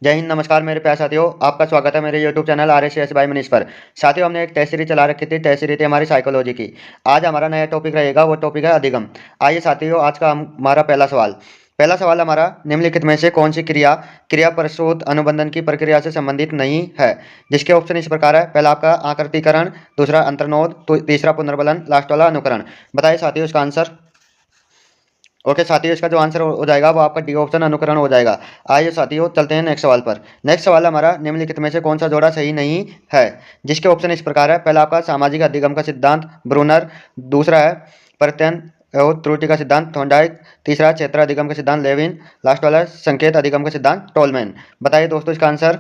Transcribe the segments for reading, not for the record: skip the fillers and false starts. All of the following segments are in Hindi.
जय हिंद, नमस्कार मेरे प्यारे साथियों, आपका स्वागत है मेरे YouTube channel RSS by Manish पर। साथियों, हमने एक टेस्ट सीरीज चला रखी थी। टेस्ट सीरीज थी हमारी साइकोलॉजी की। आज हमारा नया टॉपिक रहेगा, वो टॉपिक है अधिगम। आइए साथियों, आज का हमारा पहला सवाल हमारा, निम्नलिखित में से कौन सी क्रिया क्रिया प्रसूत अनुबंधन की प्रक्रिया से संबंधित नहीं है। जिसके ऑप्शन इस प्रकार है। पहला आपका आकृतिकरण, दूसरा अंतर्नोद, तीसरा पुनर्बलन, लास्ट वाला अनुकरण। बताइए साथियों इसका आंसर। ओके साथियों, इसका जो आंसर हो जाएगा वो आपका डी ऑप्शन अनुकरण हो जाएगा। आइए साथियों, चलते हैं नेक्स्ट सवाल पर। नेक्स्ट सवाल हमारा, निम्नलिखित में से कौन सा जोड़ा सही नहीं है। जिसके ऑप्शन इस प्रकार है। पहला आपका सामाजिक अधिगम का सिद्धांत, ब्रूनर। दूसरा है प्रत्ययन और त्रुटि का सिद्धांत, थॉर्नडाइक। तीसरा क्षेत्र अधिगम का सिद्धांत, लेविन। लास्ट वाला है संकेत अधिगम का सिद्धांत, टोलमैन। बताइए दोस्तों इसका आंसर।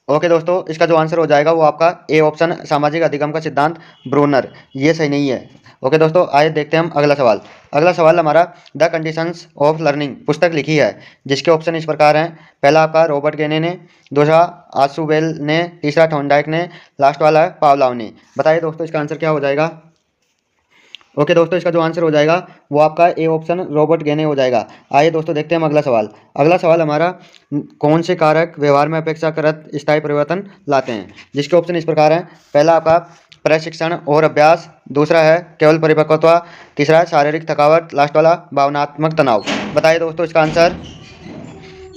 ओके दोस्तों, इसका जो आंसर हो जाएगा वो आपका ए ऑप्शन सामाजिक अधिगम का सिद्धांत, ब्रूनर। ये सही नहीं है। ओके दोस्तों, आइए देखते हैं हम अगला सवाल। अगला सवाल हमारा, द कंडीशंस ऑफ लर्निंग पुस्तक लिखी है। जिसके ऑप्शन इस प्रकार हैं। पहला आपका रॉबर्ट गेने ने, दूसरा आसुबेल ने, तीसरा थॉर्नडाइक ने, लास्ट वाला है पावलाव ने। बताइए दोस्तों इसका आंसर क्या हो जाएगा। ओके दोस्तों, इसका जो आंसर हो जाएगा वो आपका ए ऑप्शन रॉबर्ट गेने हो जाएगा। आइए दोस्तों देखते हैं हम अगला सवाल। अगला सवाल हमारा, कौन से कारक व्यवहार में अपेक्षाकृत स्थायी परिवर्तन लाते हैं। जिसके ऑप्शन इस प्रकार हैं। पहला आपका प्रशिक्षण और अभ्यास, दूसरा है केवल परिपक्वता, तीसरा है शारीरिक थकावट, लास्ट वाला भावनात्मक तनाव। बताइए दोस्तों इसका आंसर।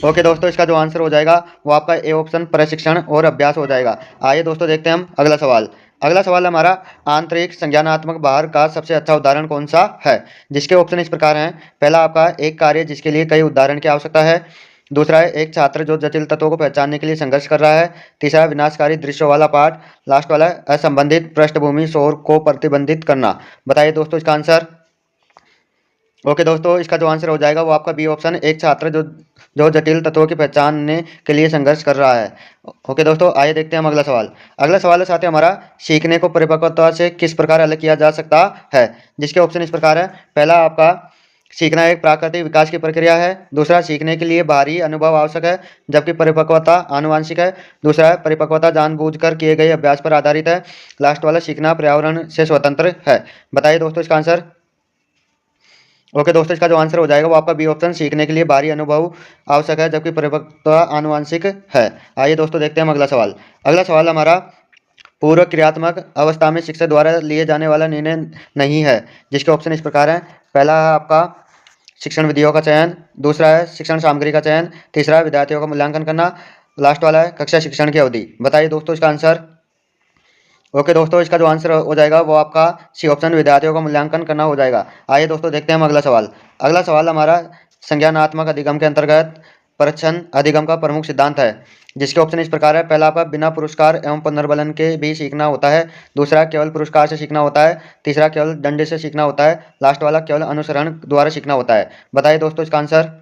ओके दोस्तों, इसका जो आंसर हो जाएगा वो आपका ए ऑप्शन प्रशिक्षण और अभ्यास हो जाएगा। आइए दोस्तों देखते हैं हम अगला सवाल। अगला सवाल हमारा, आंतरिक संज्ञानात्मक भार का सबसे अच्छा उदाहरण कौन सा है। जिसके ऑप्शन इस प्रकार हैं। पहला आपका एक कार्य जिसके लिए कई उदाहरण की आवश्यकता है। दूसरा है एक छात्र जो जटिल तत्वों को पहचानने के लिए संघर्ष कर रहा है। तीसरा है विनाशकारी दृश्यों वाला पाठ। लास्ट वाला है असंबंधित पृष्ठभूमि शोर को प्रतिबंधित करना। बताइए दोस्तों इसका आंसर। ओके दोस्तों, इसका जो आंसर हो जाएगा वो आपका बी ऑप्शन एक छात्र जो जो जटिल तत्वों की पहचानने के लिए संघर्ष कर रहा है। ओके दोस्तों, आइए देखते हैं हम अगला सवाल। अगला सवाल है साथ ही हमारा, सीखने को परिपक्वता से किस प्रकार अलग किया जा सकता है। जिसके ऑप्शन इस प्रकार है। पहला आपका सीखना एक प्राकृतिक विकास की प्रक्रिया है। दूसरा, सीखने के लिए बाहरी अनुभव आवश्यक है, जबकि परिपक्वता आनुवांशिक है। दूसरा है परिपक्वता जानबूझकर किए गए अभ्यास पर आधारित है। लास्ट वाला सीखना पर्यावरण से स्वतंत्र है। बताइए दोस्तों इसका आंसर। ओके दोस्तों, इसका जो आंसर हो जाएगा वो आपका बी ऑप्शन सीखने के लिए बाहरी अनुभव आवश्यक है, जबकि परिपक्वता आनुवांशिक है। आइए दोस्तों देखते हैं हम अगला सवाल। अगला सवाल हमारा, पूर्व क्रियात्मक अवस्था में शिक्षक द्वारा लिए जाने वाला निर्णय नहीं है। जिसके ऑप्शन इस प्रकार हैं। पहला है आपका शिक्षण विधियों का चयन, दूसरा है शिक्षण सामग्री का चयन, तीसरा है विद्यार्थियों का मूल्यांकन करना, लास्ट वाला है कक्षा शिक्षण की अवधि। बताइए दोस्तों इसका आंसर। ओके दोस्तों, इसका जो आंसर हो जाएगा वो आपका सी ऑप्शन विद्यार्थियों का मूल्यांकन करना हो जाएगा। आइए दोस्तों देखते हैं हम अगला सवाल। अगला सवाल हमारा, संज्ञानात्मक अधिगम के अंतर्गत प्रच्छन्न अधिगम का प्रमुख सिद्धांत है। जिसके ऑप्शन इस प्रकार है। पहला आपका बिना पुरस्कार एवं पुनर्बलन के भी सीखना होता है। दूसरा केवल पुरस्कार से सीखना होता है। तीसरा केवल दंड से सीखना होता है। लास्ट वाला केवल अनुसरण द्वारा सीखना होता है। बताइए दोस्तों इसका आंसर।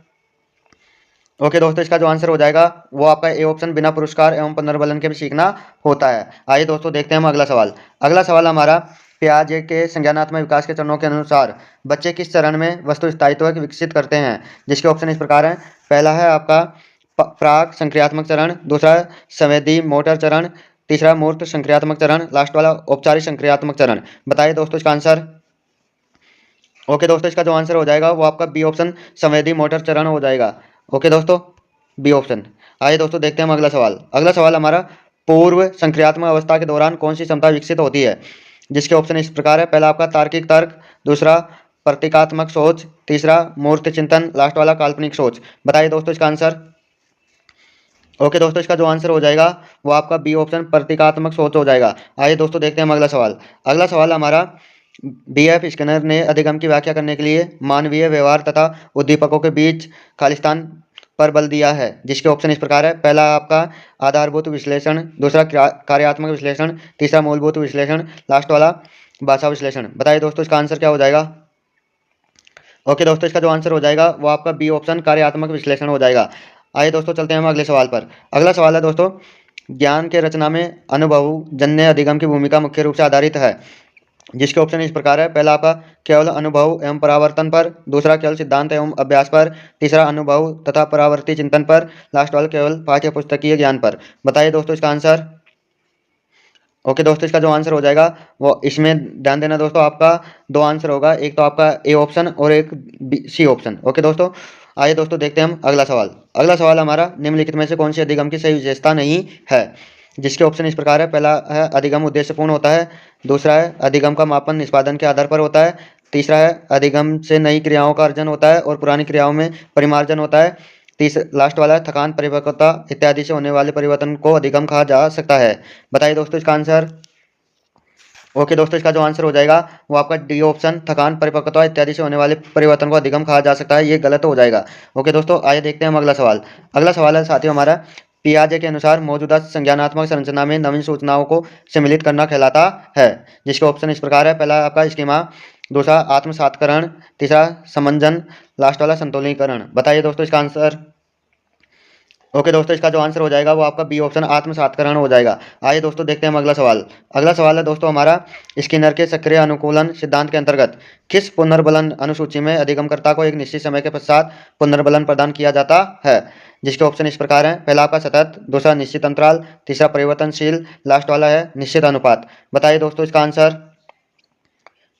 ओके दोस्तों, इसका जो आंसर हो जाएगा वो आपका ए ऑप्शन बिना पुरस्कार एवं पुनर्बलन के भी सीखना होता है। आइए दोस्तों देखते हैं हम अगला सवाल। अगला सवाल हमारा, पियाजे के संज्ञानात्मक विकास के चरणों के अनुसार बच्चे किस चरण में वस्तु स्थायित्व विकसित करते हैं। जिसके ऑप्शन इस प्रकार हैं। पहला है आपका प्राक संक्रियात्मक चरण, दूसरा संवेदी मोटर चरण, तीसरा मूर्त संक्रियात्मक चरण, लास्ट वाला औपचारिक संक्रियात्मक चरण। बताइए दोस्तों इसका आंसर। ओके दोस्तों, इसका जो आंसर हो जाएगा वो आपका बी ऑप्शन संवेदी मोटर चरण हो जाएगा। ओके दोस्तों, बी ऑप्शन। आइए दोस्तों देखते हैं हम अगला सवाल। अगला सवाल हमारा, पूर्व संक्रियात्मक अवस्था के दौरान कौन सी क्षमता विकसित होती है। जिसके ऑप्शन इस प्रकार है। पहला आपका तार्किक तर्क, दूसरा प्रतीकात्मक सोच, तीसरा मूर्त चिंतन, लास्ट वाला काल्पनिक सोच। बताइए दोस्तों इसका आंसर। ओके दोस्तों, इसका जो आंसर हो जाएगा वो आपका बी ऑप्शन प्रतीकात्मक सोच हो जाएगा। आइए दोस्तों देखते हैं हम अगला सवाल। अगला सवाल हमारा, BF स्किनर ने अधिगम की व्याख्या करने के लिए मानवीय व्यवहार तथा उद्दीपकों के बीच खालिस्तान पर बल दिया है। जिसके ऑप्शन इस प्रकार है। पहला आपका आधारभूत विश्लेषण, दूसरा कार्यात्मक विश्लेषण, तीसरा मूलभूत विश्लेषण, लास्ट वाला भाषा विश्लेषण। बताइए दोस्तों इसका आंसर क्या हो जाएगा। ओके दोस्तों, इसका जो आंसर हो जाएगा वो आपका बी ऑप्शन कार्यात्मक विश्लेषण हो जाएगा। आइए दोस्तों चलते हैं हम अगले सवाल पर। अगला सवाल है दोस्तों, ज्ञान के रचना में अनुभव जन्य अधिगम की भूमिका मुख्य रूप से आधारित है। जिसके ऑप्शन इस प्रकार है। पहला आपका केवल अनुभव एवं परावर्तन पर, दूसरा केवल सिद्धांत एवं अभ्यास पर, तीसरा अनुभव तथा परावर्ती चिंतन पर, लास्ट वाला केवल पाठ्य पुस्तकीय ज्ञान पर। बताइए दोस्तों इसका आंसर। ओके दोस्तों, इसका जो आंसर हो जाएगा वो, इसमें ध्यान देना दोस्तों, आपका दो आंसर होगा। एक तो आपका ए ऑप्शन और एक सी ऑप्शन। ओके दोस्तों, आइए दोस्तों देखते हैं हम अगला सवाल। अगला सवाल हमारा, निम्नलिखित में से कौन सी अधिगम की सही विशेषता नहीं है? जिसके ऑप्शन इस प्रकार है। पहला है अधिगम उद्देश्यपूर्ण होता है। दूसरा है अधिगम का मापन निष्पादन के आधार पर होता है। तीसरा है अधिगम से नई क्रियाओं का अर्जन होता है और पुरानी क्रियाओं में परिमार्जन होता है। लास्ट वाला है थकान, परिपक्वता इत्यादि से होने वाले परिवर्तन को अधिगम कहा जा सकता है। बताइए दोस्तों इसका आंसर। ओके दोस्तों, इसका जो आंसर हो जाएगा वो आपका डी ऑप्शन, थकान, परिपक्वता इत्यादि से होने वाले परिवर्तन को अधिगम कहा जा सकता है, ये गलत हो जाएगा। ओके दोस्तों, आइए देखते हैं हम अगला सवाल। अगला सवाल है साथियों हमारा, पियाजे के अनुसार मौजूदा संज्ञानात्मक संरचना में नवीन सूचनाओं को सम्मिलित करना कहलाता है। जिसके ऑप्शन इस प्रकार है। पहला आपका स्कीमा, दूसरा आत्मसातकरण, तीसरा समंजन, लास्ट वाला संतुलीकरण। बताइए दोस्तों इसका आंसर। ओके दोस्तों, इसका जो आंसर हो जाएगा वो आपका बी ऑप्शन, आत्मसातकरण हो जाएगा। आइए दोस्तों देखते हैं हम अगला सवाल। अगला सवाल है दोस्तों हमारा, स्किनर के सक्रिय अनुकूलन सिद्धांत के अंतर्गत किस पुनर्बलन अनुसूची में अधिगमकर्ता को एक निश्चित समय के पश्चात पुनर्बलन प्रदान किया जाता है? जिसके ऑप्शन इस प्रकार हैं। पहला आपका सतत, दूसरा निश्चित अंतराल, तीसरा परिवर्तनशील, लास्ट वाला है निश्चित अनुपात। बताइए दोस्तों इसका आंसर।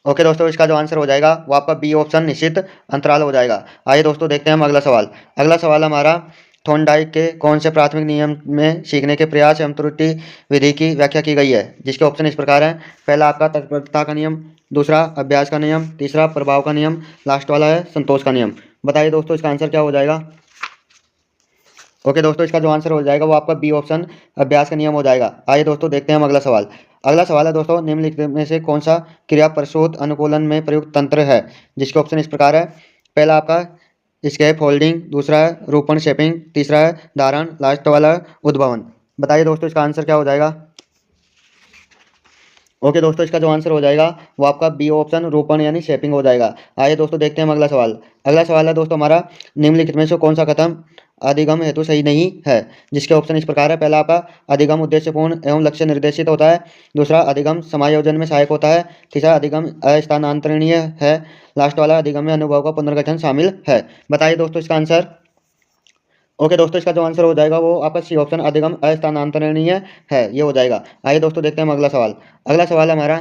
ओके दोस्तों, इसका जो आंसर हो जाएगा वो आपका बी ऑप्शन, निश्चित अंतराल हो जाएगा। आइए दोस्तों देखते हैं हम अगला सवाल। अगला सवाल हमारा, थॉर्नडाइक के कौन से प्राथमिक नियम में सीखने के प्रयास एवं त्रुटि विधि की व्याख्या की गई है? जिसके ऑप्शन इस प्रकार हैं। पहला आपका तत्परता का नियम, दूसरा अभ्यास का नियम, तीसरा प्रभाव का नियम, लास्ट वाला है संतोष का नियम। बताइए दोस्तों इसका आंसर क्या हो जाएगा। ओके दोस्तों, इसका जो आंसर हो जाएगा वो आपका बी ऑप्शन, अभ्यास का नियम हो जाएगा। आइए दोस्तों देखते हैं हम अगला सवाल। अगला सवाल है दोस्तों, निम्नलिखित में से कौन सा क्रिया प्रसूत अनुकूलन में प्रयुक्त तंत्र है? जिसके ऑप्शन इस प्रकार है। पहला आपका स्कैप फोल्डिंग, दूसरा है रोपण शेपिंग, तीसरा है धारण, लास्ट वाला है उद्भवन। बताइए दोस्तों इसका आंसर क्या हो जाएगा। ओके दोस्तों, इसका जो आंसर हो जाएगा वो आपका बी ऑप्शन, रोपण यानी शेपिंग हो जाएगा। आइए दोस्तों देखते हैं हम अगला सवाल। अगला सवाल है दोस्तों हमारा, निम्नलिखित में से कौन सा कथन अधिगम हेतु सही नहीं है? जिसके ऑप्शन इस प्रकार है। पहला आपका अधिगम उद्देश्यपूर्ण एवं लक्ष्य निर्देशित होता है। दूसरा अधिगम समायोजन में सहायक होता है। तीसरा अधिगम अस्थानांतरणीय है। लास्ट वाला अधिगम में अनुभव का पुनर्गठन शामिल है। बताइए दोस्तों इसका आंसर। ओके दोस्तों, इसका जो आंसर हो जाएगा वो आपका सी ऑप्शन, अधिगम अस्थानांतरणीय है, ये हो जाएगा। आइए दोस्तों देखते हैं हम अगला सवाल। अगला सवाल है हमारा,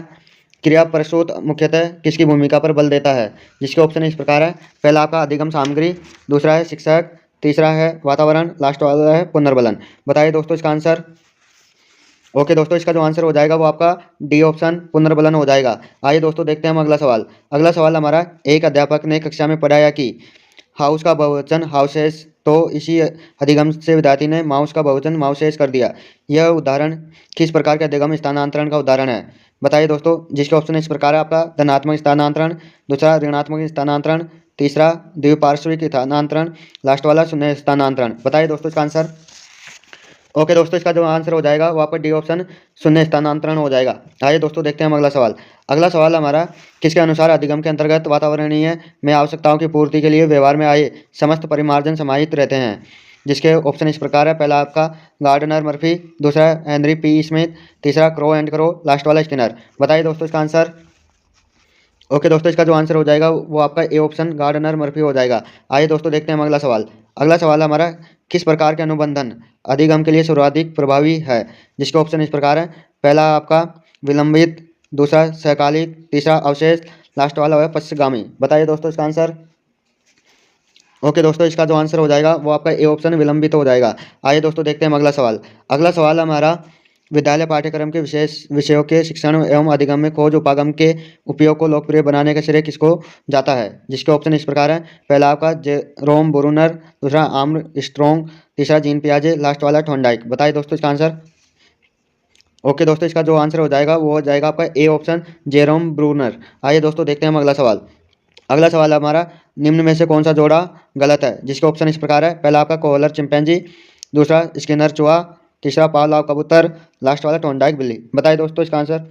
क्रिया प्रसूत मुख्यतः किसकी भूमिका पर बल देता है? जिसके ऑप्शन इस प्रकार है। पहला आपका अधिगम सामग्री, दूसरा है शिक्षक, तीसरा है वातावरण, लास्ट वाला है पुनर्बलन। बताइए दोस्तों इसका आंसर। ओके दोस्तों, इसका जो आंसर हो जाएगा वो आपका डी ऑप्शन, पुनर्बलन हो जाएगा। आइए दोस्तों देखते हैं हम अगला सवाल। अगला सवाल हमारा, एक अध्यापक ने कक्षा में पढ़ाया कि हाउस का बहुवचन हाउसेस, तो इसी अधिगम से विद्यार्थी ने माउस का बहुवचन माउसेस कर दिया। यह उदाहरण किस प्रकार के अधिगम स्थानांतरण का उदाहरण है? बताइए दोस्तों। जिसके ऑप्शन इस प्रकार है। आपका धनात्मक स्थानांतरण, दूसरा ऋणात्मक स्थानांतरण, तीसरा द्विपार्श्विक स्थानांतरण, लास्ट वाला शून्य स्थानांतरण। बताइए दोस्तों इसका आंसर। ओके दोस्तों, इसका जो आंसर हो जाएगा वो आपका डी ऑप्शन, शून्य स्थानांतरण हो जाएगा। आइए दोस्तों देखते हैं हम अगला सवाल। अगला सवाल हमारा, किसके अनुसार अधिगम के अंतर्गत वातावरणीय में आवश्यकताओं की पूर्ति के लिए व्यवहार में आए समस्त परिमार्जन समाहित रहते हैं? जिसके ऑप्शन इस प्रकार है। पहला आपका गार्डनर मर्फी, दूसरा हेनरी पी स्मिथ, तीसरा क्रो एंड क्रो, लास्ट वाला स्किनर। बताइए दोस्तों इसका आंसर। ओके दोस्तों, इसका जो आंसर हो जाएगा वो आपका ए ऑप्शन, गार्डनर मर्फी हो जाएगा। आइए दोस्तों देखते हैं हम अगला सवाल। अगला सवाल हमारा, किस प्रकार के अनुबंधन अधिगम के लिए सर्वाधिक प्रभावी है? जिसके ऑप्शन इस प्रकार है। पहला आपका विलंबित, दूसरा सहकालिक, तीसरा अवशेष, लास्ट वाला है पश्चगामी। बताइए दोस्तों इसका आंसर। ओके दोस्तों, इसका जो आंसर हो जाएगा वो आपका ए ऑप्शन, विलंबित हो जाएगा। आइए दोस्तों देखते हैं हम अगला सवाल। अगला सवाल हमारा, विद्यालय पाठ्यक्रम के विशेष विषयों के शिक्षण एवं अधिगम में खोज उपागम के उपयोग को लोकप्रिय बनाने का श्रेय किसको जाता है? जिसके ऑप्शन इस प्रकार है। पहला आपका जेरोम ब्रूनर, दूसरा आर्म स्ट्रॉन्ग, तीसरा जीन पियाजे, लास्ट वाला थॉर्नडाइक। बताइए दोस्तों इसका आंसर। ओके दोस्तों, इसका जो आंसर हो जाएगा वो हो जाएगा आपका ए ऑप्शन, जेरोम ब्रूनर। आइए दोस्तों देखते हैं हम अगला सवाल। अगला सवाल हमारा, निम्न में से कौन सा जोड़ा गलत है? जिसके ऑप्शन इस प्रकार है। पहला आपका कोहलर चिंपैंजी, दूसरा स्किनर चूहा, तीसरा पावलाव कबूतर, लास्ट वाला थॉर्नडाइक बिल्ली। बताइए दोस्तों इसका आंसर।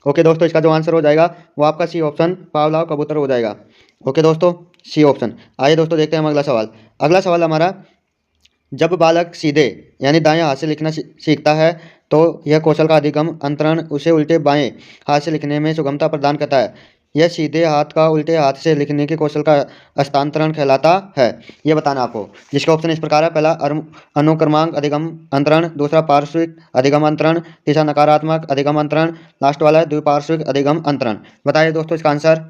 ओके दोस्तों, इसका जो आंसर हो जाएगा वो आपका सी ऑप्शन, पावलाव कबूतर हो जाएगा। ओके दोस्तों, सी ऑप्शन। आइए दोस्तों देखते हैं हम अगला सवाल। अगला सवाल हमारा, जब बालक सीधे यानी दाएं हाथ से लिखना सीखता है तो यह कौशल का अधिगम अंतरण उसे उल्टे बाएं हाथ से लिखने में सुगमता प्रदान करता है। यह सीधे हाथ का उल्टे हाथ से लिखने के कौशल का हस्तांतरण कहलाता है। यह बताना आपको। जिसका ऑप्शन इस प्रकार है। पहला अनुक्रमांक अधिगम अंतरण, दूसरा पार्श्विक अधिगम अंतरण, तीसरा नकारात्मक अधिगम अंतरण, लास्ट वाला है द्विपार्श्विक अधिगम अंतरण। बताइए दोस्तों इसका आंसर।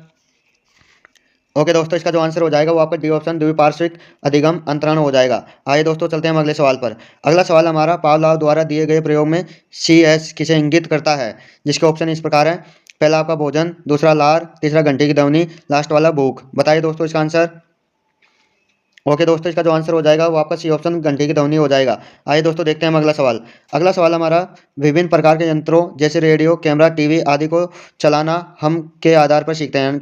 ओके दोस्तों, इसका जो आंसर हो जाएगा वो आपका डी ऑप्शन द्विपार्श्विक अधिगम अंतरण हो जाएगा। आइए दोस्तों चलते हैं हम अगले सवाल पर। अगला सवाल हमारा पावलोव द्वारा दिए गए प्रयोग में सी एस किसे इंगित करता है, जिसके ऑप्शन इस प्रकार है। पहला आपका भोजन, दूसरा लार, तीसरा घंटी की ध्वनि, लास्ट वाला भूख। बताइए दोस्तों इसका आंसर। ओके दोस्तों, इसका जो आंसर हो जाएगा वो आपका सी ऑप्शन घंटी की ध्वनि हो जाएगा। आइए दोस्तों देखते हैं हम अगला सवाल। अगला सवाल हमारा विभिन्न प्रकार के यंत्रों जैसे रेडियो, कैमरा, टीवी आदि को चलाना हम के आधार पर सीखते हैं,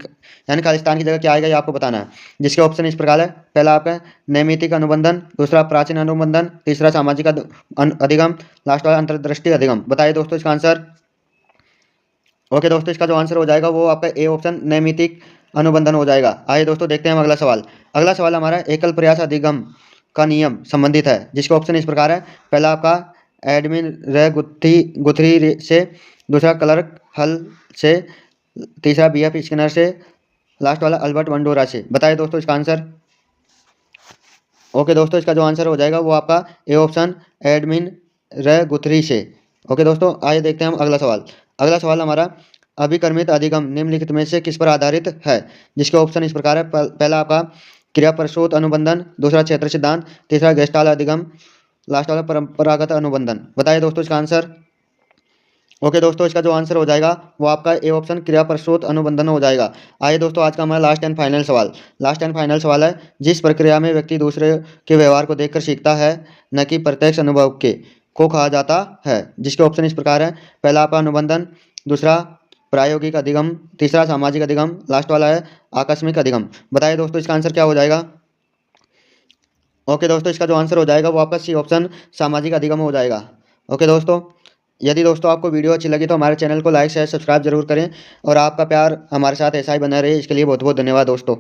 यानी खालिस्तान की जगह क्या आएगा ये आपको बताना है। जिसके ऑप्शन इस प्रकार है। पहला आपका नैमित्तिक अनुबंधन, दूसरा प्राचीन अनुबंधन, तीसरा सामाजिक अधिगम, लास्ट वाला अंतर्दृष्टि अधिगम। बताइए दोस्तों इसका आंसर। ओके दोस्तों, इसका जो आंसर हो जाएगा वो आपका ए ऑप्शन नैमित्तिक अनुबंधन हो जाएगा। आइए दोस्तों देखते हैं हम अगला सवाल। अगला सवाल हमारा एकल प्रयास अधिगम का नियम संबंधित है, जिसके ऑप्शन इस प्रकार है। पहला आपका एडमिन रे गुथरी से, दूसरा क्लर्क हल से, तीसरा बी एफ स्किनर से, लास्ट वाला अल्बर्ट वंडोरा से। बताइए दोस्तों इसका आंसर। ओके दोस्तों, इसका जो आंसर हो जाएगा वो आपका ए ऑप्शन एडमिन रे गुथरी से। ओके दोस्तों, आइए देखते हैं हम अगला सवाल। अगला सवाल हमारा अभिकर्मित अधिगम निम्नलिखित में से किस पर आधारित है, जिसके ऑप्शन इस प्रकार है। पहला आपका क्रिया प्रसूत अनुबंधन, दूसरा क्षेत्र सिद्धांत, तीसरा गेस्टाल अधिगम, लास्ट वाला परंपरागत अनुबंधन। बताइए दोस्तों इसका आंसर। ओके दोस्तों, इसका जो आंसर हो जाएगा वो आपका ए ऑप्शन क्रिया प्रसूत अनुबंधन हो जाएगा। आइए दोस्तों आज का हमारा लास्ट एंड फाइनल सवाल। लास्ट एंड फाइनल सवाल है। जिस प्रक्रिया में व्यक्ति दूसरे के व्यवहार को देखकर सीखता है, न कि प्रत्यक्ष अनुभव के, को कहा जाता है, जिसके ऑप्शन इस प्रकार है। पहला आपका अनुबंधन, दूसरा प्रायोगिक अधिगम, तीसरा सामाजिक अधिगम, लास्ट वाला है आकस्मिक अधिगम। बताइए दोस्तों इसका आंसर क्या हो जाएगा। ओके दोस्तों, इसका जो आंसर हो जाएगा वो आपका सी ऑप्शन सामाजिक अधिगम हो जाएगा। ओके दोस्तों, यदि दोस्तों आपको वीडियो अच्छी लगी तो हमारे चैनल को लाइक शेयर सब्सक्राइब जरूर करें, और आपका प्यार हमारे साथ ऐसा ही बना रहे, इसके लिए बहुत बहुत धन्यवाद दोस्तों।